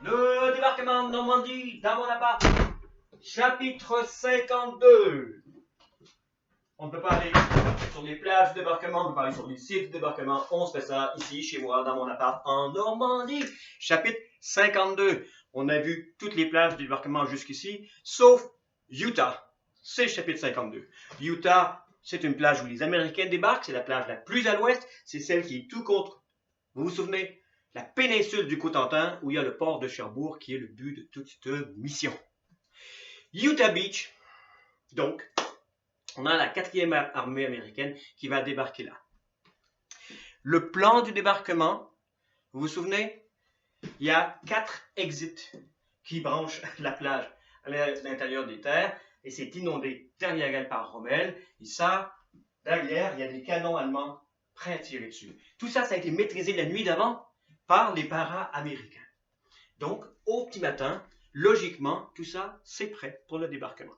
Le débarquement de Normandie dans mon appart. Chapitre 52. On ne peut pas aller sur les plages du débarquement, on ne peut pas aller sur les sites du débarquement. On se fait ça ici, chez moi, dans mon appart, en Normandie. Chapitre 52. On a vu toutes les plages du débarquement jusqu'ici, sauf Utah. C'est le chapitre 52. Utah, c'est une plage où les Américains débarquent. C'est la plage la plus à l'ouest. C'est celle qui est tout contre, vous vous souvenez, la péninsule du Cotentin, où il y a le port de Cherbourg, qui est le but de toute cette mission. Utah Beach, donc, on a la 4e armée américaine qui va débarquer là. Le plan du débarquement, vous vous souvenez, il y a 4 exits qui branchent la plage à l'intérieur des terres, et c'est inondé derrière elle par Rommel, et ça, derrière, il y a des canons allemands prêts à tirer dessus. Tout ça, ça a été maîtrisé la nuit d'avant par les para-américains. Donc, au petit matin, logiquement, tout ça, c'est prêt pour le débarquement.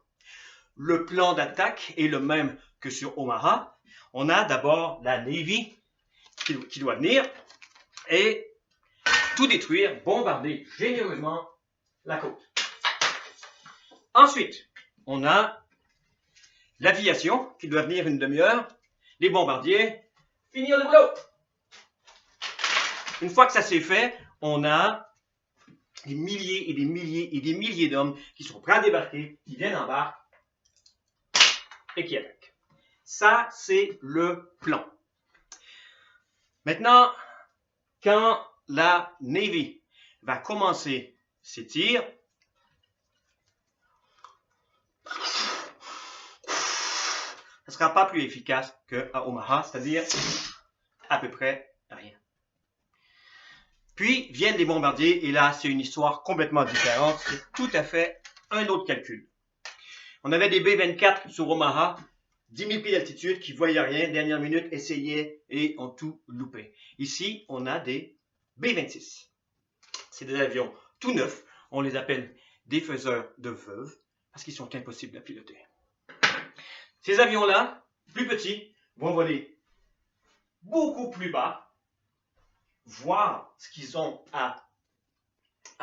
Le plan d'attaque est le même que sur Omaha. On a d'abord la Navy qui doit venir et tout détruire, bombarder généreusement la côte. Ensuite, on a l'aviation qui doit venir une demi-heure, les bombardiers, finir le boulot. Une fois que ça s'est fait, on a des milliers et des milliers et des milliers d'hommes qui sont prêts à débarquer, qui viennent en barque et qui attaquent. Ça, c'est le plan. Maintenant, quand la Navy va commencer ses tirs, ça ne sera pas plus efficace qu'à Omaha, c'est-à-dire à peu près rien. Puis viennent les bombardiers, et là, c'est une histoire complètement différente. C'est tout à fait un autre calcul. On avait des B-24 sur Omaha, 10 000 pieds d'altitude, qui ne voyaient rien, dernière minute, essayaient et ont tout loupé. Ici, on a des B-26. C'est des avions tout neufs. On les appelle des faiseurs de veuves, parce qu'ils sont impossibles à piloter. Ces avions-là, plus petits, vont voler beaucoup plus bas, voir ce qu'ils ont à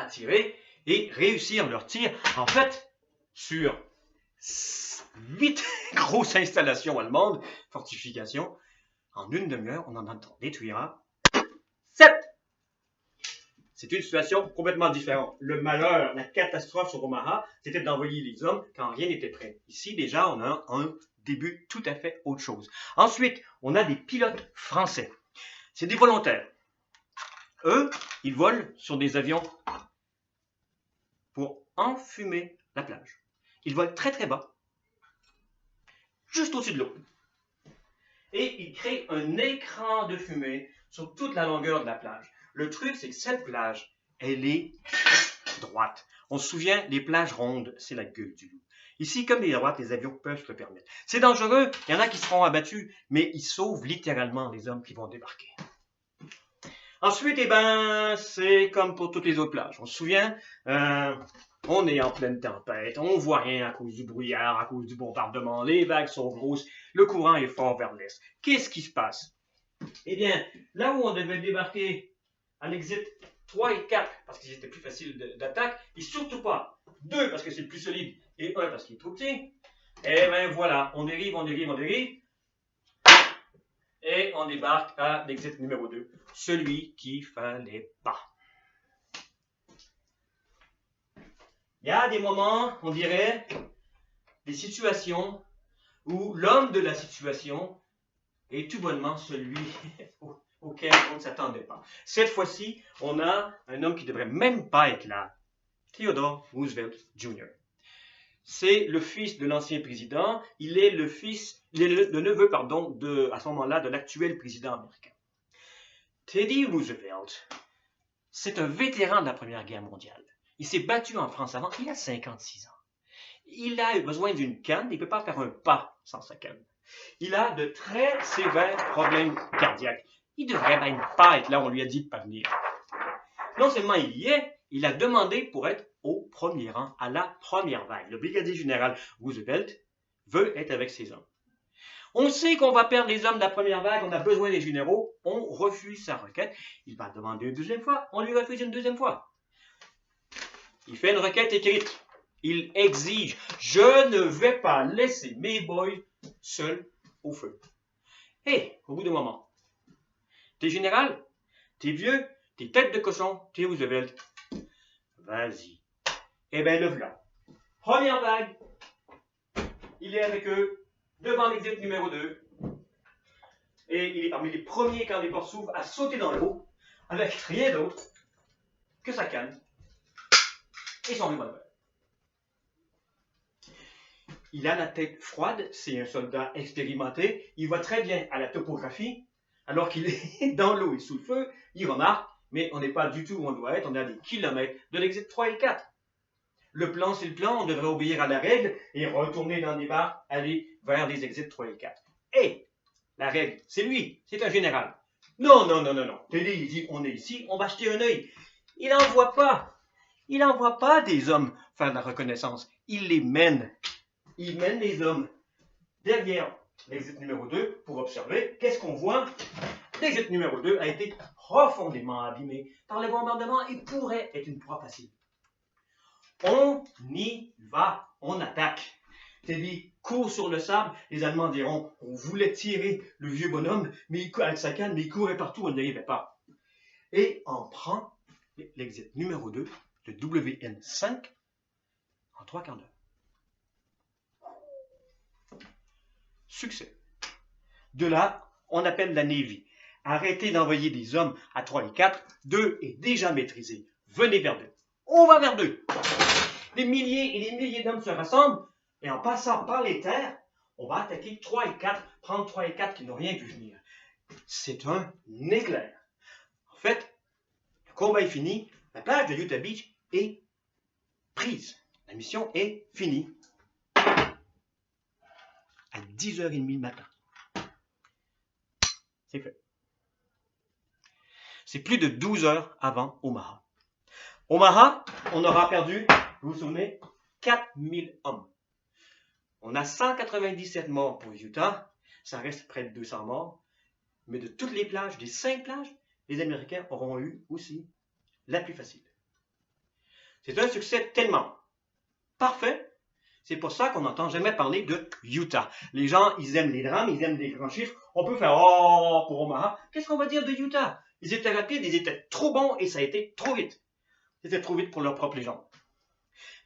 tirer et réussir leur tir. En fait, sur 8 grosses installations allemandes, fortifications, en une demi-heure, on en détruira 7. C'est une situation complètement différente. Le malheur, la catastrophe sur Omaha, c'était d'envoyer les hommes quand rien n'était prêt. Ici, déjà, on a un début tout à fait autre chose. Ensuite, on a des pilotes français. C'est des volontaires. Eux, ils volent sur des avions pour enfumer la plage. Ils volent très très bas, juste au-dessus de l'eau. Et ils créent un écran de fumée sur toute la longueur de la plage. Le truc, c'est que cette plage, elle est droite. On se souvient, les plages rondes, c'est la gueule du loup. Ici, comme les droites, les avions peuvent se le permettre. C'est dangereux, il y en a qui seront abattus, mais ils sauvent littéralement les hommes qui vont débarquer. Ensuite, c'est comme pour toutes les autres plages. On se souvient, on est en pleine tempête, on voit rien à cause du brouillard, à cause du bombardement, les vagues sont grosses, le courant est fort vers l'est. Qu'est-ce qui se passe? Eh bien, là où on devait débarquer à l'exit 3 et 4, parce qu'ils étaient plus faciles d'attaque, et surtout pas 2 parce que c'est le plus solide, et 1 parce qu'il est trop petit, eh bien voilà, on dérive, et on débarque à l'exit numéro 2, celui qu'il fallait pas. Il y a des moments, on dirait, des situations où l'homme de la situation est tout bonnement celui auquel on ne s'attendait pas. Cette fois-ci, on a un homme qui ne devrait même pas être là, Theodore Roosevelt Jr. C'est le fils de l'ancien président, il est le neveu, à ce moment-là, de l'actuel président américain. Teddy Roosevelt, c'est un vétéran de la Première Guerre mondiale. Il s'est battu en France avant, il a 56 ans. Il a besoin d'une canne, il ne peut pas faire un pas sans sa canne. Il a de très sévères problèmes cardiaques. Il ne devrait même pas être là, on lui a dit de ne pas venir. Non seulement il y est, il a demandé pour être au premier rang, à la première vague. Le brigadier général Roosevelt veut être avec ses hommes. On sait qu'on va perdre les hommes de la première vague, on a besoin des généraux, on refuse sa requête. Il va demander une deuxième fois, on lui refuse une deuxième fois. Il fait une requête écrite. Il exige, je ne vais pas laisser mes boys seuls au feu. Hé, au bout d'un moment, t'es général, t'es vieux, t'es tête de cochon, t'es Roosevelt. Vas-y. Eh bien, le voilà. Première vague. Il est avec eux, devant l'exit numéro 2. Et il est parmi les premiers, quand les portes s'ouvrent, à sauter dans l'eau, avec rien d'autre que sa canne et son revolver. Il a la tête froide, c'est un soldat expérimenté, il voit très bien à la topographie, alors qu'il est dans l'eau et sous le feu, il remarque, mais on n'est pas du tout où on doit être, on est à des kilomètres de l'exit 3 et 4. Le plan, c'est le plan, on devrait obéir à la règle et retourner dans les bars, aller vers les exits 3 et 4. Et la règle, c'est lui, c'est un général. Non. Teddy, il dit, on est ici, on va jeter un œil. Il n'envoie pas des hommes faire de la reconnaissance, il les mène. Il mène les hommes derrière l'exit numéro 2 pour observer qu'est-ce qu'on voit. L'exit numéro 2 a été profondément abîmé par le bombardement et pourrait être une proie facile. On y va, on attaque. Teddy court sur le sable, les Allemands diront, on voulait tirer le vieux bonhomme, mais avec sa canne, mais il courait partout, on n'y arrivait pas. Et on prend l'exit numéro 2, le WN5, en 3 quarts d'heure. Succès. De là, on appelle la Navy. Arrêtez d'envoyer des hommes à 3 et 4, 2 est déjà maîtrisé. Venez vers 2. On va vers 2. Des milliers et des milliers d'hommes se rassemblent, et en passant par les terres, on va attaquer 3 et 4, prendre 3 et 4 qui n'ont rien vu venir. C'est un éclair. En fait, le combat est fini, la plage de Utah Beach est prise. La mission est finie. À 10h30 le matin. C'est fait. C'est plus de 12 heures avant Omaha. Omaha, on aura perdu, vous vous souvenez, 4000 hommes. On a 197 morts pour Utah, ça reste près de 200 morts, mais de toutes les plages, des 5 plages, les Américains auront eu aussi la plus facile. C'est un succès tellement parfait, c'est pour ça qu'on n'entend jamais parler de Utah. Les gens, ils aiment les drames, ils aiment les grands chiffres, on peut faire « Oh, pour Omaha ». Qu'est-ce qu'on va dire de Utah? Ils étaient rapides, ils étaient trop bons et ça a été trop vite. C'était trop vite pour leur propre légende.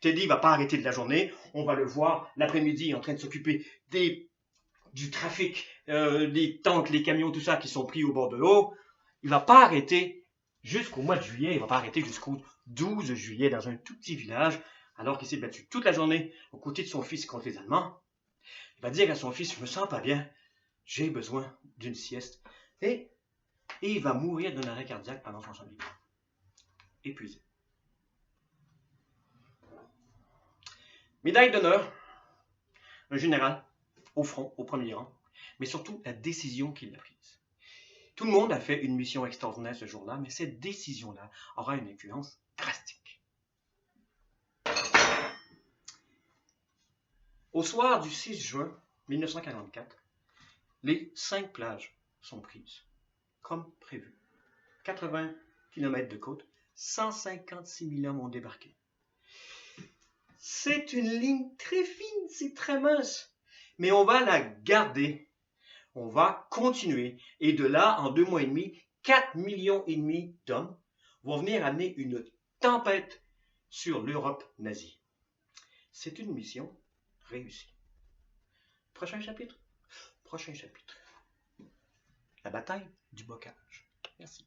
Teddy ne va pas arrêter de la journée. On va le voir l'après-midi en train de s'occuper du trafic, des tanks, les camions, tout ça qui sont pris au bord de l'eau. Il ne va pas arrêter jusqu'au mois de juillet. Il ne va pas arrêter jusqu'au 12 juillet dans un tout petit village, alors qu'il s'est battu toute la journée aux côtés de son fils contre les Allemands. Il va dire à son fils, je me sens pas bien, j'ai besoin d'une sieste. Et il va mourir d'un arrêt cardiaque pendant son sommeil. Épuisé. Médaille d'honneur, un général au front, au premier rang, mais surtout la décision qu'il a prise. Tout le monde a fait une mission extraordinaire ce jour-là, mais cette décision-là aura une influence drastique. Au soir du 6 juin 1944, les 5 plages sont prises, comme prévu. 80 km de côte, 156 000 hommes ont débarqué. C'est une ligne très fine, c'est très mince, mais on va la garder. On va continuer. Et de là, en 2 mois et demi, 4,5 millions d'hommes vont venir amener une tempête sur l'Europe nazie. C'est une mission réussie. Prochain chapitre. La bataille du bocage. Merci.